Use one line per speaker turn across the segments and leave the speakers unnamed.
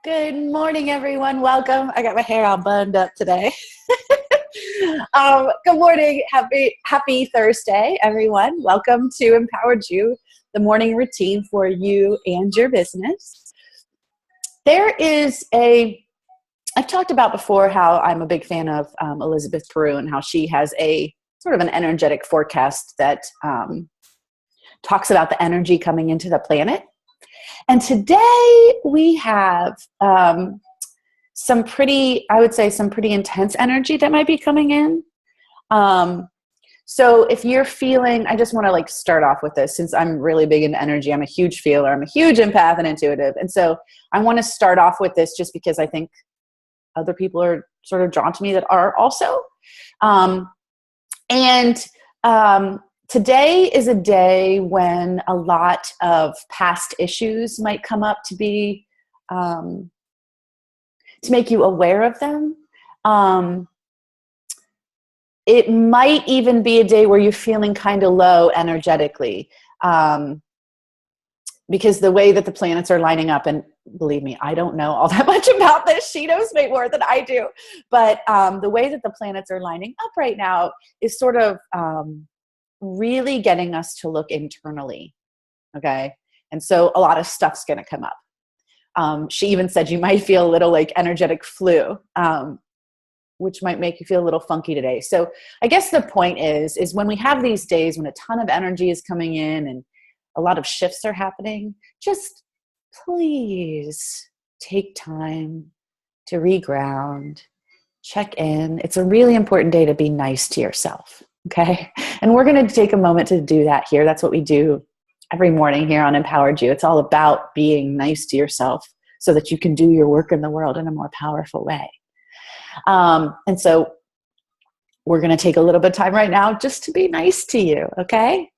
Good morning, everyone. Welcome. I got my hair all bunded up today. Good morning. Happy Thursday, everyone. Welcome to Empowered You, the morning routine for you and your business. I've talked about before how I'm a big fan of Elizabeth Peru and how she has a sort of an energetic forecast that talks about the energy coming into the planet. And today we have some pretty intense energy that might be coming in. So if you're feeling, I just want to start off with this since I'm really big into energy. I'm a huge feeler. I'm a huge empath and intuitive. And so I want to start off with this just because I think other people are sort of drawn to me that are also. Today is a day when a lot of past issues might come up to make you aware of them. It might even be a day where you're feeling kind of low energetically, because the way that the planets are lining up, and believe me, I don't know all that much about this. She knows way more than I do. But the way that the planets are lining up right now is sort of really getting us to look internally, okay? And so a lot of stuff's going to come up. She even said you might feel a little like energetic flu, which might make you feel a little funky today. So I guess the point is when we have these days when a ton of energy is coming in and a lot of shifts are happening, just please take time to reground, check in. It's a really important day to be nice to yourself. Okay. And we're going to take a moment to do that here. That's what we do every morning here on Empowered You. It's all about being nice to yourself so that you can do your work in the world in a more powerful way. And so we're going to take a little bit of time right now just to be nice to you. Okay.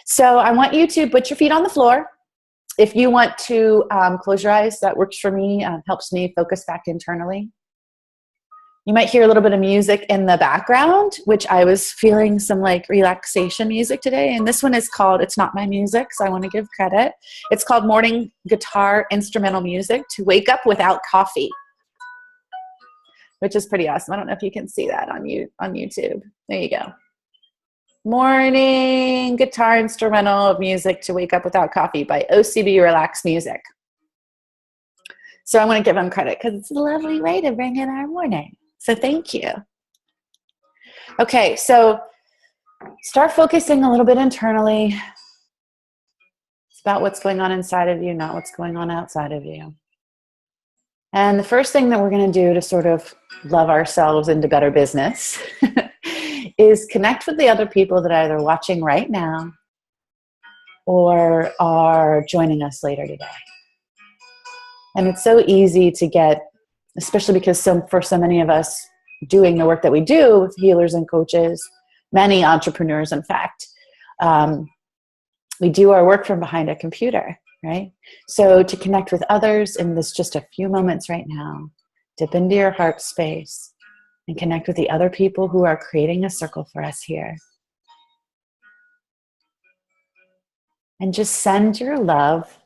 So I want you to put your feet on the floor. If you want to close your eyes, that works for me, helps me focus back internally. You might hear a little bit of music in the background, which I was feeling some relaxation music today. And this one is called, it's not my music, so I want to give credit. It's called Morning Guitar Instrumental Music to Wake Up Without Coffee, which is pretty awesome. I don't know if you can see that on YouTube. There you go. Morning Guitar Instrumental Music to Wake Up Without Coffee by OCB Relax Music. So I want to give them credit because it's a lovely way to bring in our morning. So thank you. Okay, so start focusing a little bit internally. It's about what's going on inside of you, not what's going on outside of you. And the first thing that we're going to do to sort of love ourselves into better business is connect with the other people that are either watching right now or are joining us later today. And it's so easy to get, especially because for so many of us doing the work that we do with healers and coaches, many entrepreneurs, in fact, we do our work from behind a computer, right? So to connect with others in this just a few moments right now, dip into your heart space and connect with the other people who are creating a circle for us here. And just send your love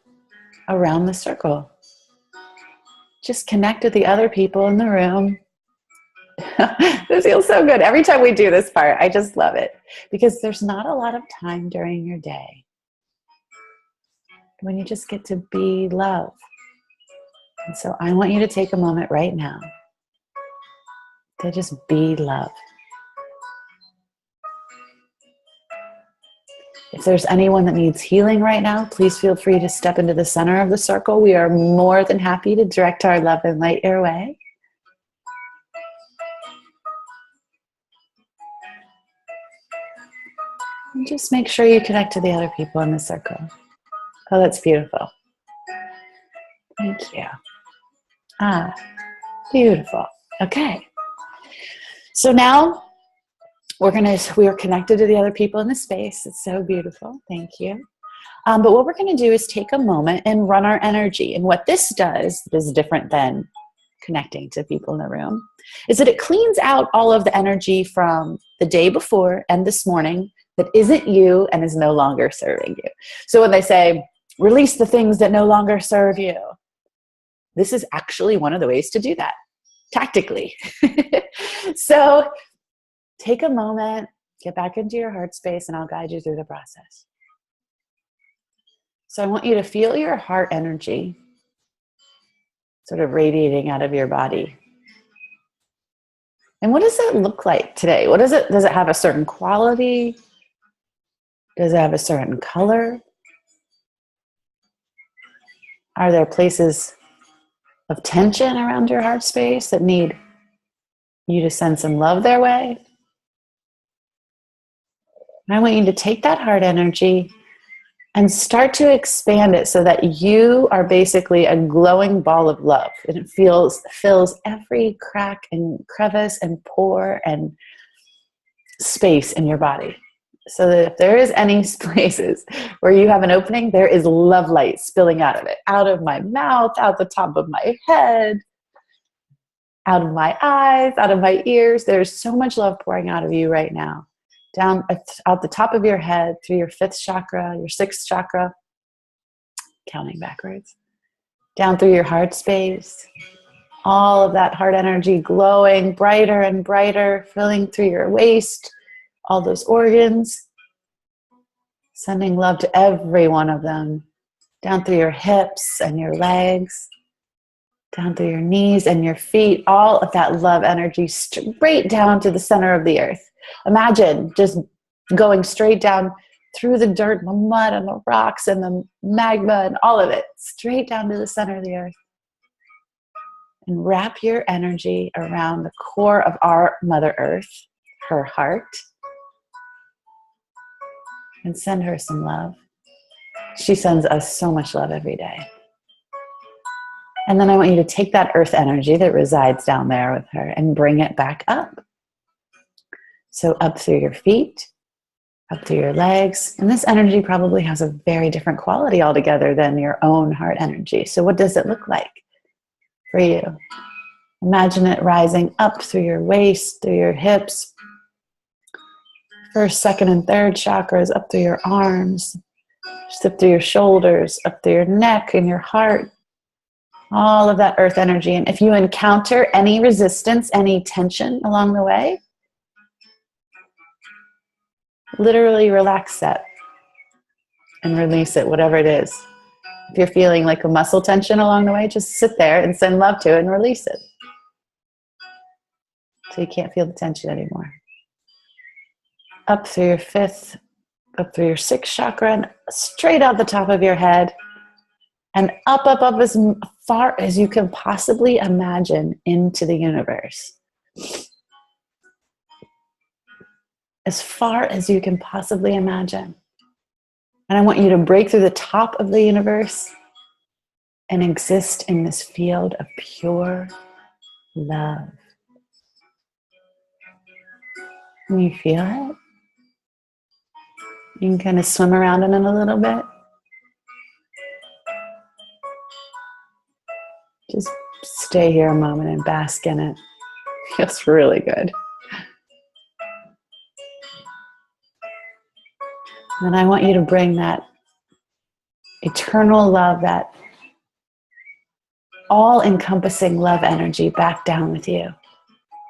around the circle. Just connect with the other people in the room. This feels so good. Every time we do this part, I just love it because there's not a lot of time during your day when you just get to be love. And so I want you to take a moment right now to just be love. If there's anyone that needs healing right now, please feel free to step into the center of the circle. We are more than happy to direct our love and light your way. And just make sure you connect to the other people in the circle. Oh, that's beautiful. Thank you. Ah, beautiful. Okay. So now we are connected to the other people in the space. It's so beautiful. Thank you. But what we're going to do is take a moment and run our energy. And what this does is different than connecting to people in the room, is that it cleans out all of the energy from the day before and this morning that isn't you and is no longer serving you. So when they say, release the things that no longer serve you, this is actually one of the ways to do that tactically. So take a moment, get back into your heart space, and I'll guide you through the process. So I want you to feel your heart energy sort of radiating out of your body. And what does it look like today? Does it have a certain quality? Does it have a certain color? Are there places of tension around your heart space that need you to send some love their way? And I want you to take that heart energy and start to expand it so that you are basically a glowing ball of love. And it fills every crack and crevice and pore and space in your body. So that if there is any places where you have an opening, there is love light spilling out of it. Out of my mouth, out the top of my head, out of my eyes, out of my ears. There's so much love pouring out of you right now. Down out the top of your head, through your 5th chakra, your 6th chakra, counting backwards, down through your heart space, all of that heart energy glowing brighter and brighter, filling through your waist, all those organs, sending love to every one of them, down through your hips and your legs, down through your knees and your feet, all of that love energy straight down to the center of the earth. Imagine just going straight down through the dirt, the mud, and the rocks, and the magma, and all of it, straight down to the center of the earth. And wrap your energy around the core of our Mother Earth, her heart, and send her some love. She sends us so much love every day. And then I want you to take that earth energy that resides down there with her and bring it back up. So up through your feet, up through your legs. And this energy probably has a very different quality altogether than your own heart energy. So what does it look like for you? Imagine it rising up through your waist, through your hips, 1st, 2nd, and 3rd chakras, up through your arms, just up through your shoulders, up through your neck and your heart. All of that earth energy. And if you encounter any resistance, any tension along the way, literally relax that and release it, whatever it is. If you're feeling like a muscle tension along the way, just sit there and send love to it and release it. So you can't feel the tension anymore. Up through your 5th, up through your 6th chakra, and straight out the top of your head, and up as far as you can possibly imagine into the universe. As far as you can possibly imagine. And I want you to break through the top of the universe and exist in this field of pure love. Can you feel it? You can kind of swim around in it a little bit. Just stay here a moment and bask in it. Feels really good. And I want you to bring that eternal love, that all-encompassing love energy back down with you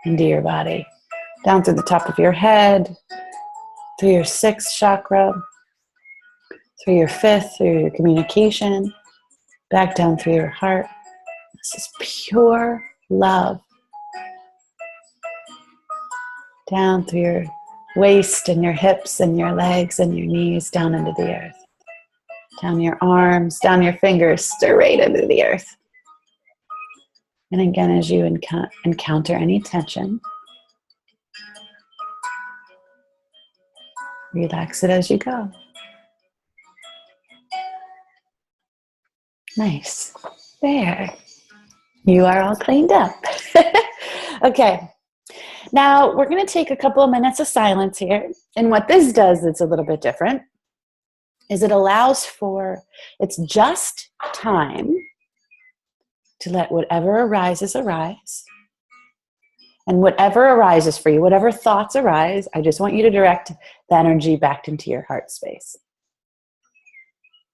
into your body. Down through the top of your head, through your 6th chakra, through your 5th, through your communication, back down through your heart. This is pure love. Down through your waist and your hips and your legs and your knees, down into the earth. Down your arms, down your fingers, straight into the earth. And again, as you encounter any tension, relax it as you go. Nice. There. You are all cleaned up. Okay. Now, we're going to take a couple of minutes of silence here. And what this does that's a little bit different is it allows for, it's just time to let whatever arises arise. And whatever arises for you, whatever thoughts arise, I just want you to direct the energy back into your heart space.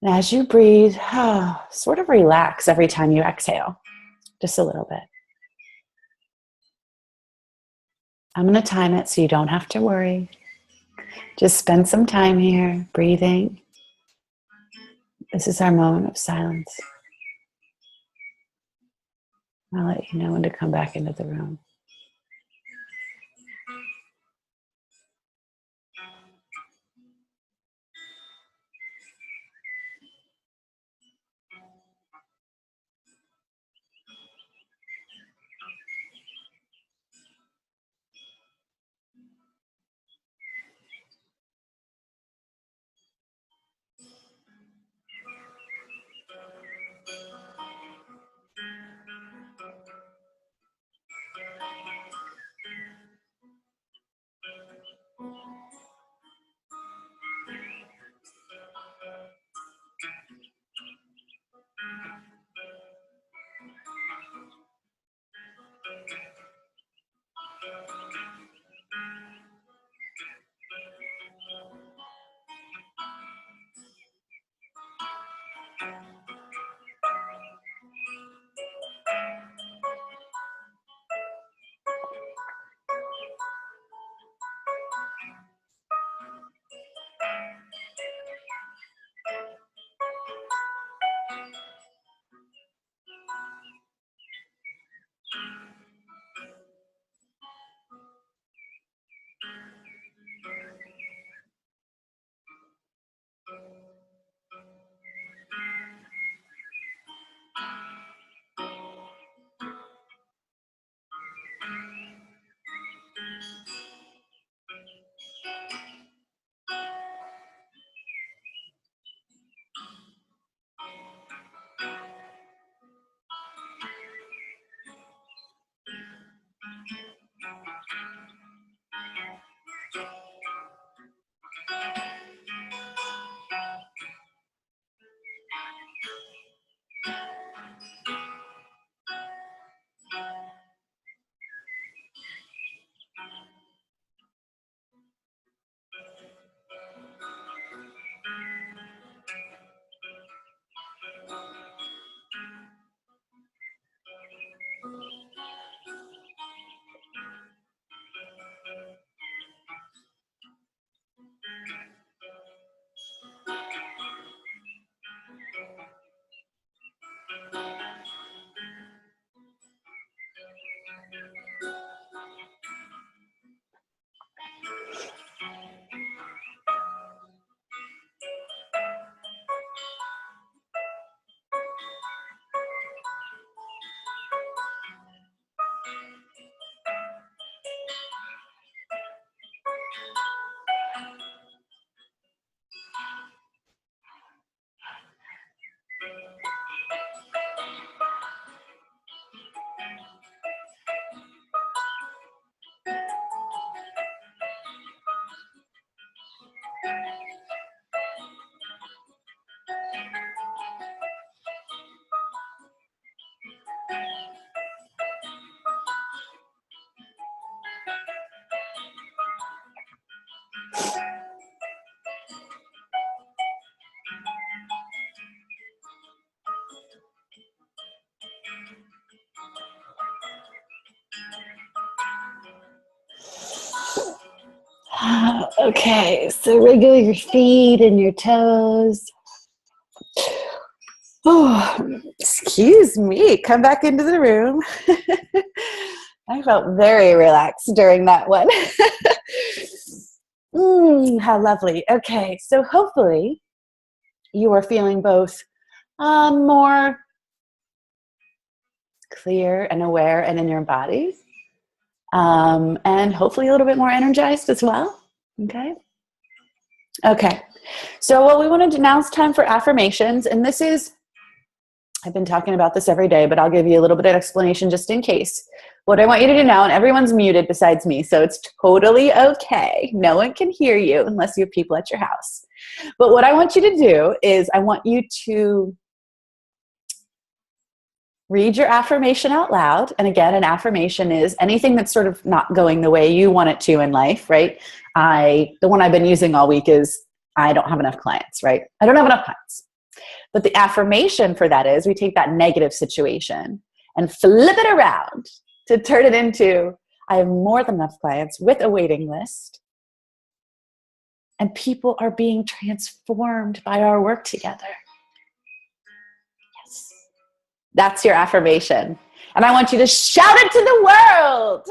And as you breathe, sort of relax every time you exhale. Just a little bit. I'm going to time it so you don't have to worry. Just spend some time here breathing. This is our moment of silence. I'll let you know when to come back into the room. Okay, so wiggle your feet and your toes. Oh, excuse me. Come back into the room. I felt very relaxed during that one. How lovely. Okay, so hopefully you are feeling both more clear and aware and in your body, and hopefully a little bit more energized as well. Okay, so what we want to do now is time for affirmations, and this is, I've been talking about this every day, but I'll give you a little bit of explanation just in case. What I want you to do now, and everyone's muted besides me, so it's totally okay. No one can hear you unless you have people at your house. But what I want you to do is I want you to read your affirmation out loud. And again, an affirmation is anything that's sort of not going the way you want it to in life, right? The one I've been using all week is, I don't have enough clients, right? I don't have enough clients. But the affirmation for that is we take that negative situation and flip it around to turn it into, I have more than enough clients with a waiting list, and people are being transformed by our work together. Yes. That's your affirmation. And I want you to shout it to the world.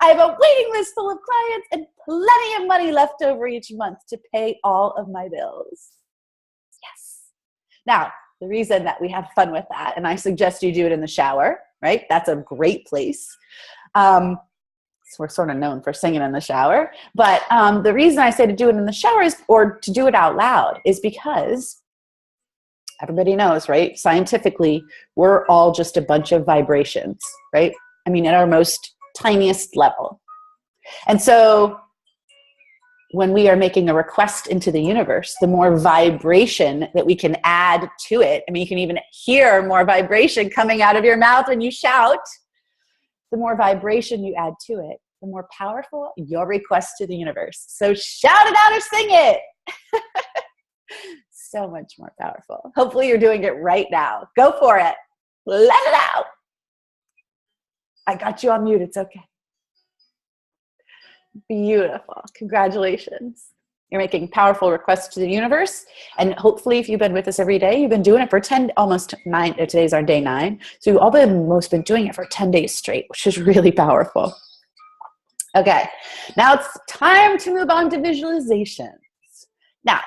I have a waiting list full of clients and plenty of money left over each month to pay all of my bills. Yes. Now, the reason that we have fun with that, and I suggest you do it in the shower, right? That's a great place. So we're sort of known for singing in the shower. But the reason I say to do it in the shower is, or to do it out loud, is because everybody knows, right? Scientifically, we're all just a bunch of vibrations, right? I mean, at our most tiniest level. And so when we are making a request into the universe, the more vibration that we can add to it, I mean, you can even hear more vibration coming out of your mouth when you shout. The more vibration you add to it, the more powerful your request to the universe. So shout it out or sing it. So much more powerful. Hopefully you're doing it right now. Go for it. Let it out. I got you on mute. It's okay. Beautiful. Congratulations. You're making powerful requests to the universe. And hopefully if you've been with us every day, you've been doing it for almost 9, today's our day 9. So you've all been doing it for 10 days straight, which is really powerful. Okay, now it's time to move on to visualizations. Now,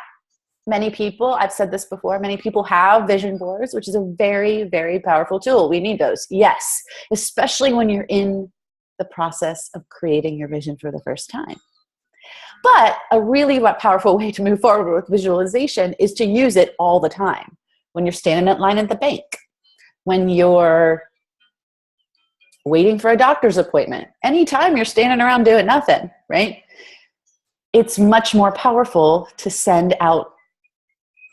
many people, I've said this before, many people have vision boards, which is a very, very powerful tool. We need those, yes, especially when you're in the process of creating your vision for the first time. But a really powerful way to move forward with visualization is to use it all the time. When you're standing in line at the bank, when you're waiting for a doctor's appointment, anytime you're standing around doing nothing, right? It's much more powerful to send out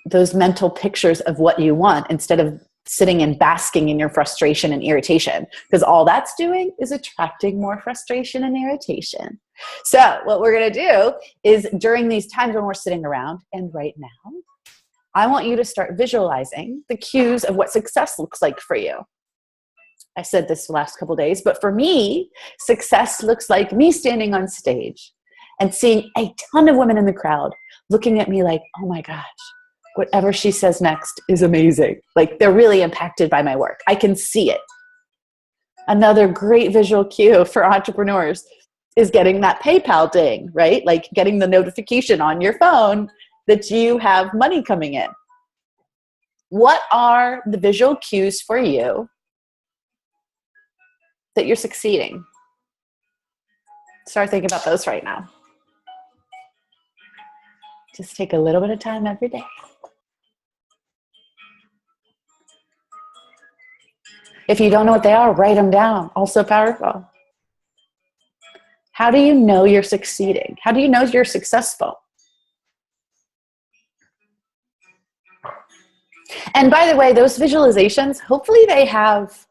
those mental pictures of what you want instead of sitting and basking in your frustration and irritation, because all that's doing is attracting more frustration and irritation. So what we're going to do is, during these times when we're sitting around, and right now, I want you to start visualizing the cues of what success looks like for you. I said this the last couple of days, but for me, success looks like me standing on stage and seeing a ton of women in the crowd looking at me like, oh my gosh, whatever she says next is amazing. Like, they're really impacted by my work. I can see it. Another great visual cue for entrepreneurs is getting that PayPal ding, right? Like getting the notification on your phone that you have money coming in. What are the visual cues for you that you're succeeding? Start thinking about those right now. Just take a little bit of time every day. If you don't know what they are, write them down. Also powerful. How do you know you're succeeding? How do you know you're successful? And by the way, those visualizations, hopefully they have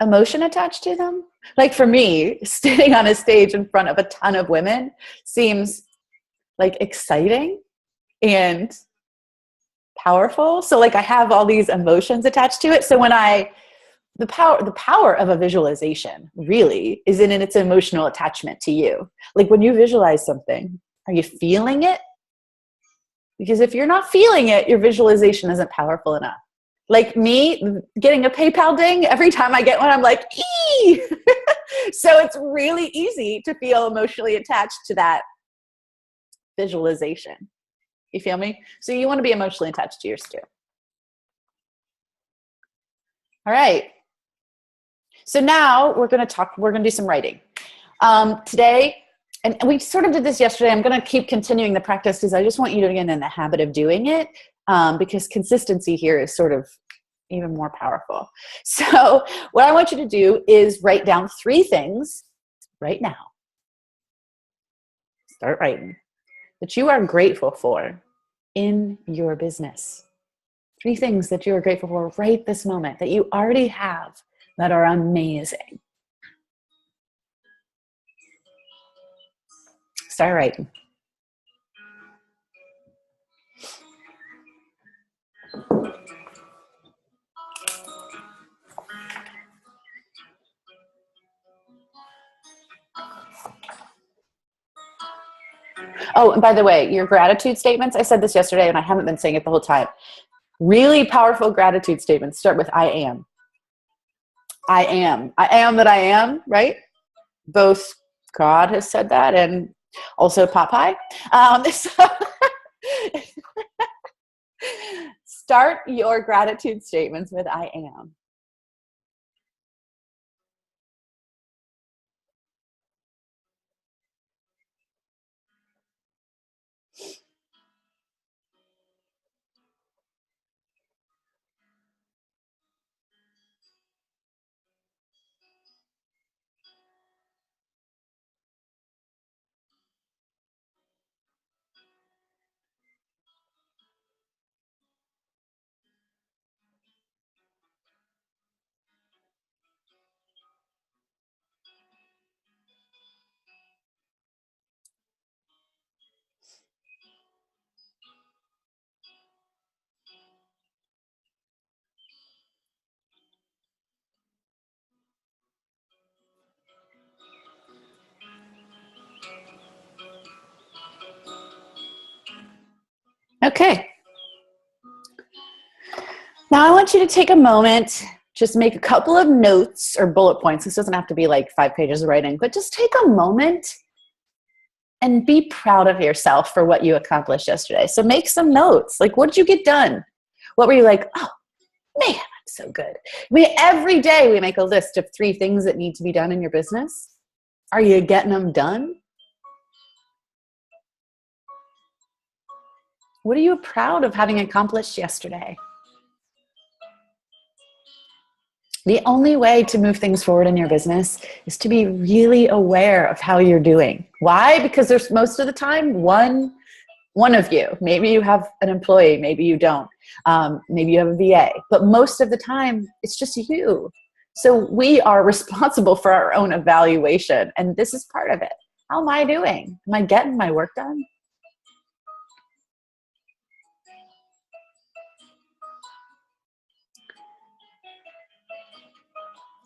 emotion attached to them. Like for me, standing on a stage in front of a ton of women seems like exciting and powerful. So like I have all these emotions attached to it. So when the power of a visualization really is in its emotional attachment to you. Like when you visualize something, are you feeling it? Because if you're not feeling it, your visualization isn't powerful enough. Like me getting a PayPal ding, every time I get one, I'm like, ee! So it's really easy to feel emotionally attached to that visualization. You feel me? So you want to be emotionally attached to yours too. All right. So now we're going to do some writing. Today, and we sort of did this yesterday, I'm going to keep continuing the practice because I just want you to get in the habit of doing it, because consistency here is sort of even more powerful. So what I want you to do is write down 3 things right now. Start writing that you are grateful for in your business. 3 things that you are grateful for right this moment that you already have that are amazing. Start writing. Oh, and by the way, your gratitude statements, I said this yesterday and I haven't been saying it the whole time. Really powerful gratitude statements start with I am. I am. I am that I am, right? Both God has said that and also Popeye. So start your gratitude statements with I am. Okay. Now I want you to take a moment, just make a couple of notes or bullet points. This doesn't have to be like 5 pages of writing, but just take a moment and be proud of yourself for what you accomplished yesterday. So make some notes. Like, what did you get done? What were you like, oh, man, I'm so good. Every day we make a list of 3 things that need to be done in your business. Are you getting them done? What are you proud of having accomplished yesterday? The only way to move things forward in your business is to be really aware of how you're doing. Why? Because there's most of the time one of you. Maybe you have an employee, maybe you don't. Maybe you have a VA, but most of the time it's just you. So we are responsible for our own evaluation, and this is part of it. How am I doing? Am I getting my work done?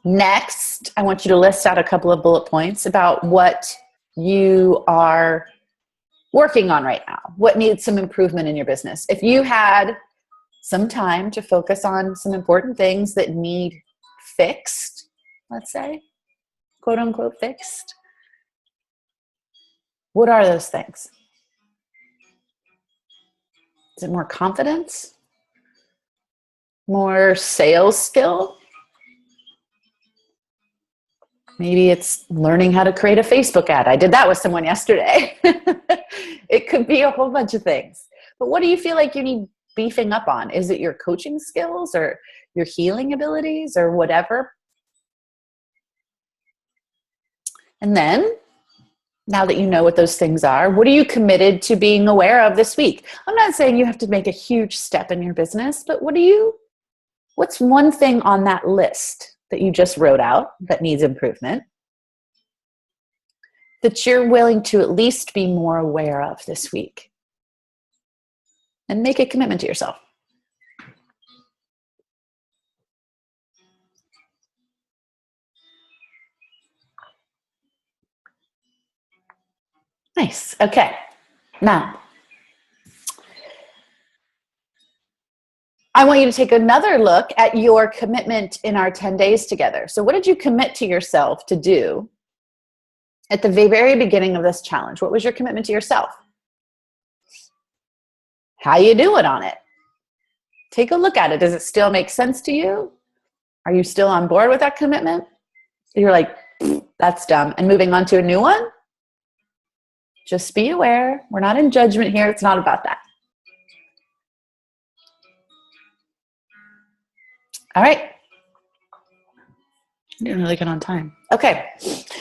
Next, I want you to list out a couple of bullet points about what you are working on right now, what needs some improvement in your business. If you had some time to focus on some important things that need fixed, let's say, quote unquote fixed, what are those things? Is it more confidence? More sales skill? Maybe it's learning how to create a Facebook ad. I did that with someone yesterday. It could be a whole bunch of things. But what do you feel like you need beefing up on? Is it your coaching skills or your healing abilities or whatever? And then, now that you know what those things are, what are you committed to being aware of this week? I'm not saying you have to make a huge step in your business, but what's one thing on that list that you just wrote out that needs improvement that you're willing to at least be more aware of this week? And make a commitment to yourself. Nice. Okay. Now, I want you to take another look at your commitment in our 10 days together. So what did you commit to yourself to do at the very beginning of this challenge? What was your commitment to yourself? How you doing on it? Take a look at it. Does it still make sense to you? Are you still on board with that commitment? You're like, that's dumb, and moving on to a new one? Just be aware. We're not in judgment here. It's not about that. All right. I'm doing really good on time. Okay.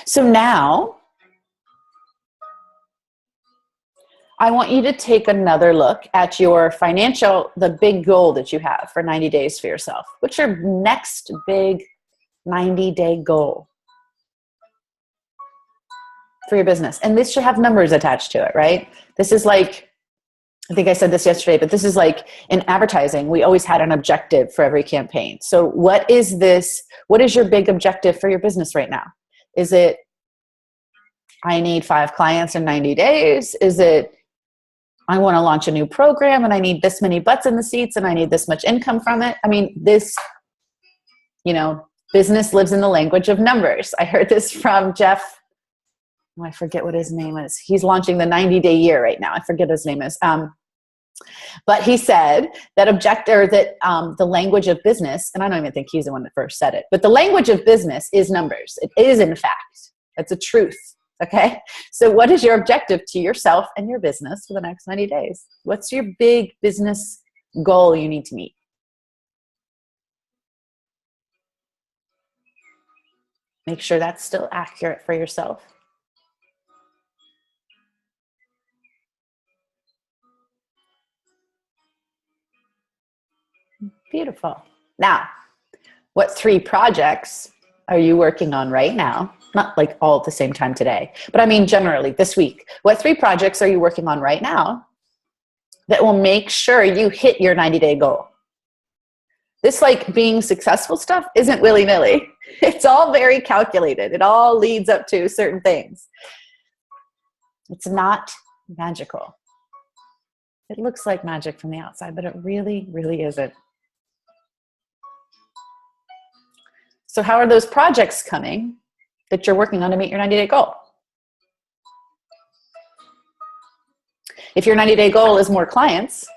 So now I want you to take another look at your the big goal that you have for 90 days for yourself. What's your next big 90-day goal for your business? And this should have numbers attached to it, right? This is like, I think I said this yesterday, but this is like in advertising, we always had an objective for every campaign. So what is your big objective for your business right now? Is it I need 5 clients in 90 days? Is it I want to launch a new program and I need this many butts in the seats and I need this much income from it? I mean, this, business lives in the language of numbers. I heard this from Jeff. I forget what his name is. He's launching the 90-day year right now. I forget his name is. But he said that the language of business, and I don't even think he's the one that first said it, but the language of business is numbers. It is, in fact. That's a truth. Okay. So what is your objective to yourself and your business for the next 90 days? What's your big business goal you need to meet? Make sure that's still accurate for yourself. Beautiful. Now, what 3 projects are you working on right now? Not like all at the same time today, but I mean generally this week. What 3 projects are you working on right now that will make sure you hit your 90-day goal? This like being successful stuff isn't willy-nilly. It's all very calculated. It all leads up to certain things. It's not magical. It looks like magic from the outside, but it really, really isn't. So how are those projects coming that you're working on to meet your 90-day goal? If your 90-day goal is more clients,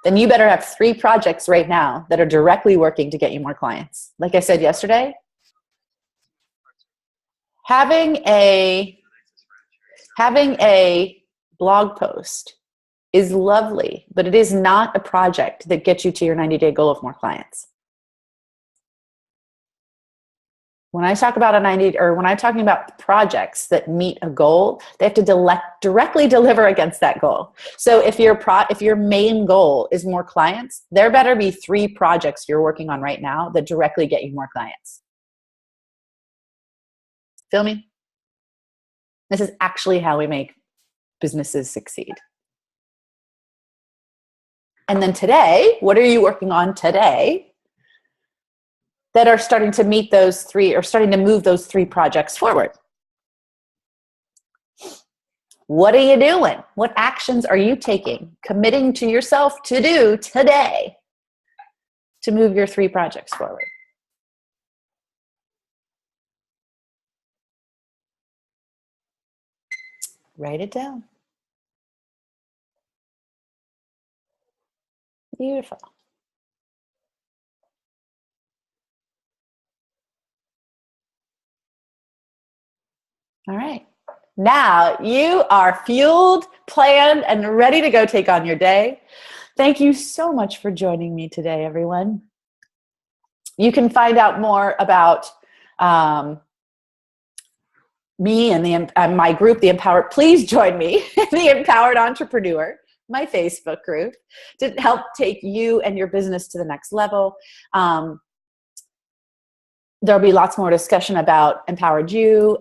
then you better have 3 projects right now that are directly working to get you more clients. Like I said yesterday, having a blog post is lovely, but it is not a project that gets you to your 90-day goal of more clients. When I talk about when I'm talking about projects that meet a goal, they have to directly deliver against that goal. So if your main goal is more clients, there better be 3 projects you're working on right now that directly get you more clients. Feel me? This is actually how we make businesses succeed. And then today, what are you working on today that are starting to meet those 3 or starting to move those 3 projects forward? What are you doing? What actions are you taking, committing to yourself to do today to move your 3 projects forward? Write it down. Beautiful. All right. Now you are fueled, planned, and ready to go take on your day. Thank you so much for joining me today, everyone. You can find out more about me and my group, The Empowered. Please join me, The Empowered Entrepreneur, my Facebook group, to help take you and your business to the next level. There'll be lots more discussion about Empowered You.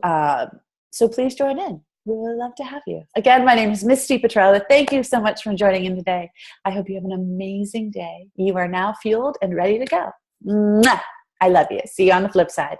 So please join in. We would love to have you. Again, my name is Misty Petrella. Thank you so much for joining in today. I hope you have an amazing day. You are now fueled and ready to go. Mwah! I love you. See you on the flip side.